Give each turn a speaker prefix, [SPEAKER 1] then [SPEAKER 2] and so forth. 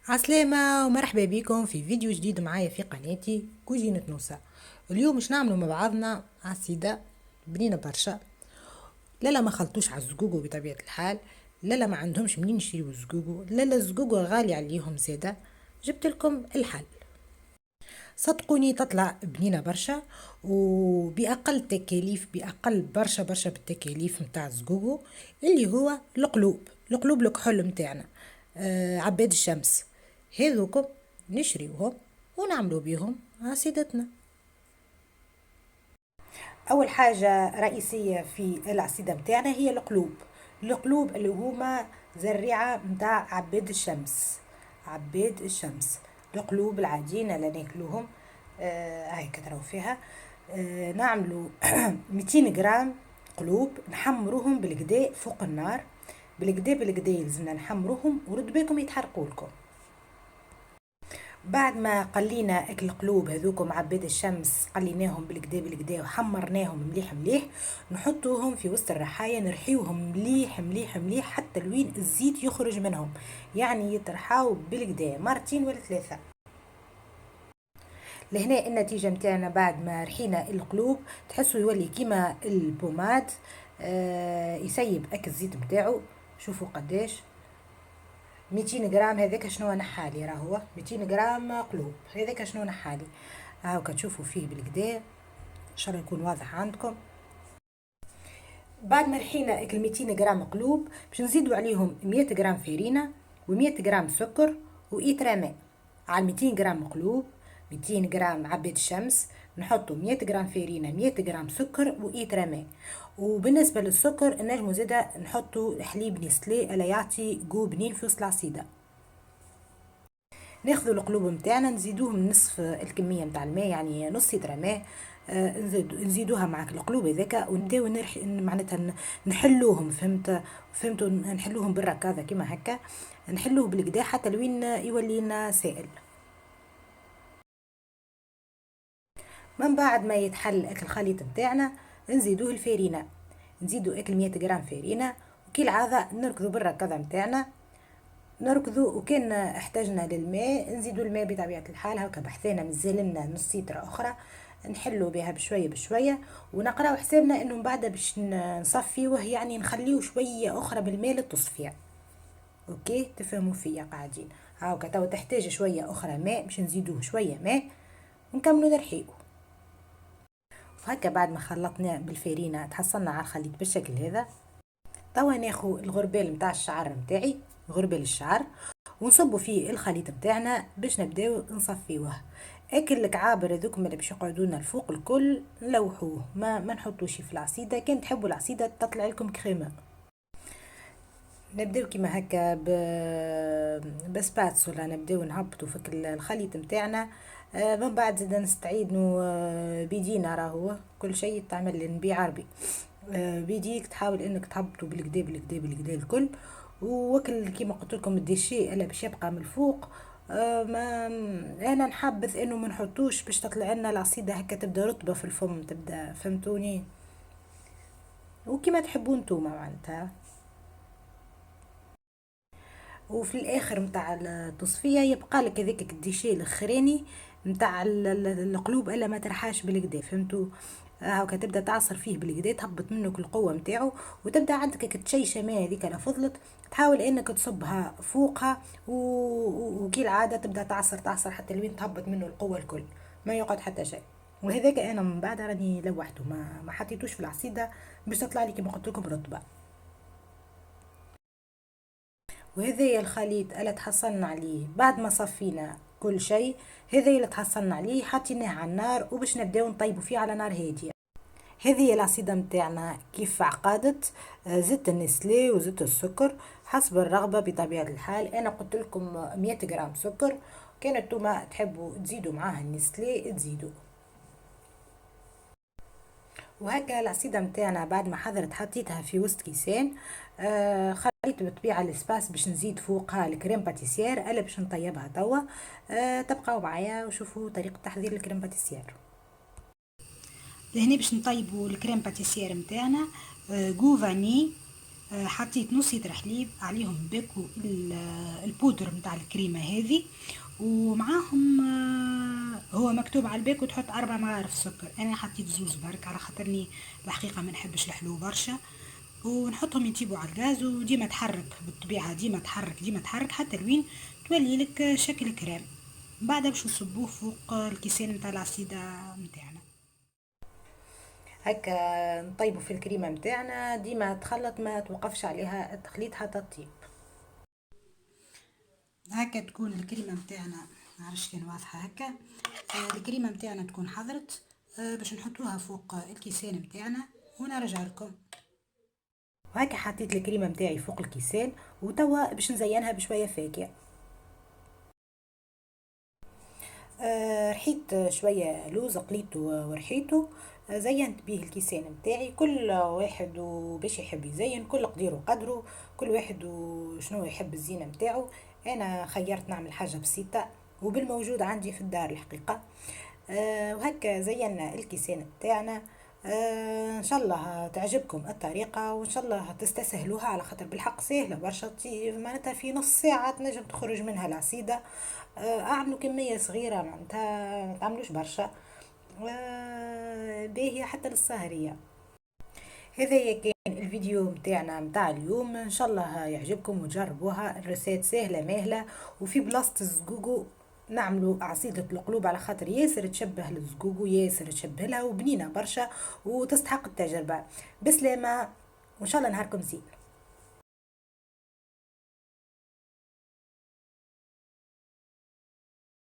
[SPEAKER 1] عسلامة ومرحبا بكم في فيديو جديد معايا في قناتي كوزينة نوسة. اليوم باش نعملوا مع بعضنا عصيدة بنينة برشا. لا ما خلطوش على الزقوقو بطبيعة الحال، لا ما عندهمش منين يشتريوا الزقوقو، لا الزقوقو غالي عليهم زادة. جبت لكم الحل، صدقوني تطلع بنينة برشا وبأقل تكاليف، بأقل برشا بالتكاليف متاع الزقوقو، اللي هو القلوب الكحول متاعنا. عباد الشمس هذوكم نشريوهم ونعملوا بيهم عصيدتنا. اول حاجه رئيسيه في العصيده متاعنا هي القلوب اللي هما زريعه متاع عباد الشمس. القلوب العاديين اللي ناكلوهم، هاي كتروا فيها. نعملوا 200 جرام قلوب، نحمروهم بالكدا فوق النار، بالكدا لازمنا نحمروهم ورد بالكم يتحرقوا لكم. بعد ما قلينا اكل القلوب هذوكم عباد الشمس، قليناهم بالكدا وحمرناهم مليح، نحطوهم في وسط الرحاية، نرحيوهم مليح حتى لوين الزيت يخرج منهم، يعني يترحاو بالكدا مرتين ولا ثلاثة. لهنا النتيجة متاعنا بعد ما رحينا القلوب تحسوا يولي كيما البوماد، يسيب اكل الزيت متاعو. شوفوا قداش 200 جرام هذاك شنو نحالي، راهو 200 جرام قلوب هذاك شنو نحالي. هاو كتشوفوا فيه بالكدا، ان شاء الله يكون واضح عندكم. بعد ما رحينا اكل 200 جرام قلوب باش نزيدوا عليهم 100 جرام فارينة و100 جرام سكر وإيترا ماء. على 200 جرام قلوب 200 جرام عباد الشمس نحطوا 100 جرام فارينة 100 جرام سكر وإيترا ماء. وبالنسبة للسكر نجمو زادا نحطوا حليب نسلي الا يعطي جو بنين في وسط العصيدة. ناخذوا القلوب متاعنا نزيدوهم نصف الكميه متاع الماء، يعني نص لتر ماء. نزيدوها مع القلوب هذاك ونبداو معناتها نحلوهم، فهمتوا نحلوهم بالركاضه كيما هكا، نحلوه بالكدا حتى لوين يولي لنا سائل. من بعد ما يتحل اكل الخليط متاعنا نزيدوه الفارينه، نزيدو اكل 100 جرام فارينه، وكي العاده نركضوا بالركاضه متاعنا نركضوا. وكان احتاجنا للماء نزيدوا الماء بطبيعة الحال. هكا بحثنا مازالنا نص لتر أخرى نحلوا بها بشوية ونقراو حسابنا انه من بعد باش نصفيوه، يعني نخليه شوية أخرى بالماء للتصفية. اوكي تفهموا فيا قاعدين. هاكا تو تحتاج شوية أخرى ماء باش نزيدوه شوية ماء ونكملوا نرحيوه. وهكا بعد ما خلطنا بالفارينة تحصلنا على الخليط بالشكل هذا. توا ناخو الغربال متاع الشعر متاعي، غربال الشعر، ونصبوا فيه الخليط متاعنا باش نبداو نصفيوه. اكل الكعابر هذوك اللي باش يقعدونا الفوق الكل نلوحوه، ما نحطوش في العصيده. كان تحبوا العصيده تطلع لكم كريمه نبداو كيما هكا بسباتسولا نبداو نهبطوا في الخليط متاعنا. من بعد زاد نستعيدوا بيدينا، راهو كل شيء تعمل نبيع عربي. بيديك تحاول انك تهبطوا بالكدا الكل. وكل كيما قلت لكم الديشي الا باش يبقى من الفوق. ما انا نحبذ انه ما نحطوش باش تطلع لنا العصيده هكا تبدا رطبه في الفم، تبدا فهمتوني، وكيما تحبوا نتوما معناتها. وفي الاخر متاع التصفيه يبقى لك هذاك الديشي الاخراني متاع القلوب الا ما ترحاش بالكدا، فهمتوا. هاكا تبدا تعصر فيه بالكدا تهبط منك القوه متاعو، وتبدا عندك كتشيشه ما هذيك لا فضلت تحاول انك تصبها فوقها وكي العاده تبدا تعصر حتى لوين تهبط منه القوه الكل، ما يقعد حتى شيء. وهذاك انا من بعد راني لوحته ما حطيتوش في العصيده باش تطلع لي كما قلت لكم رطبه. وهذا الخليط اللي تحصلنا عليه بعد ما صفينا كل شيء، هذا اللي تحصلنا عليه حطيناه على النار وباش نبداو نطيبوا فيه على نار هاديه. هذه هي العصيده متاعنا كيف عقدت. زدت النسلي وزدت السكر حسب الرغبه بطبيعه الحال. انا قلت لكم 100 جرام سكر، كانت نتوما تحبوا تزيدوا معاها النسلي تزيدوا. وهكا العصيدة متاعنا بعد ما حضرت حطيتها في وسط كيسان. خليت بالطبيعة الاسباس باش نزيد فوقها الكريم باتيسير الا باش نطيبها توا. تبقاو معايا وشوفوا طريقة تحضير الكريم باتيسير. لهنا باش نطيبوا الكريم باتيسير متاعنا. جو فاني حطيت نص لتر حليب، عليهم باكو البودر متاع الكريمة هذه، ومعاهم هو مكتوب على الباكو تحط 4 معالق سكر، انا حطيت زوز برك على خاطرني الحقيقة ما نحبش الحلو برشا. ونحطهم يطيبوا على الغاز، وديما تحرك بالطبيعة، ديما تحرك ديما تحرك حتى لوين تولي لك شكل كريم. بعدها باش نصبوه فوق الكيسان متاع العصيدة متاعنا. هكا نطيبوا في الكريمة متاعنا، ديما تخلط ما توقفش عليها التخليط حتى تطيب. هكا تكون الكريمة متاعنا، معرفش كان واضحة هكا. الكريمة متاعنا تكون حضرت، باش نحطوها فوق الكيسان متاعنا ونرجع لكم. وهكا حطيت الكريمة متاعي فوق الكيسان، وتوا باش نزينها بشوية فاكهة. رحيت شوية لوز قليته ورحيته، زينت بيه الكيسان متاعي. كل واحد وباش يحب يزين، كل قدير وقدره، كل واحد وشنو يحب الزينة متاعه. انا خيرت نعمل حاجة بسيطة وبالموجود عندي في الدار الحقيقة. وهكا زينا الكيسان متاعنا. ان شاء الله تعجبكم الطريقة، وان شاء الله تستسهلوها، على خاطر بالحق سهلة برشا، معناتها في نص ساعة تنجم تخرج منها العصيدة. اعملوا كمية صغيرة، معناتها ما تعملوش برشا، باهية حتى للسهرية. هذا كان الفيديو متاعنا متاع اليوم، ان شاء الله يعجبكم وتجربوها. الرسات سهلة ماهلة، وفي بلاصة الزقوقو نعملوا عصيدة القلوب، على خاطر ياسر تشبه الزقوقو، ياسر تشبه لها وبنينة برشا وتستحق التجربة. بسلامة، وان شاء الله نهاركم زين.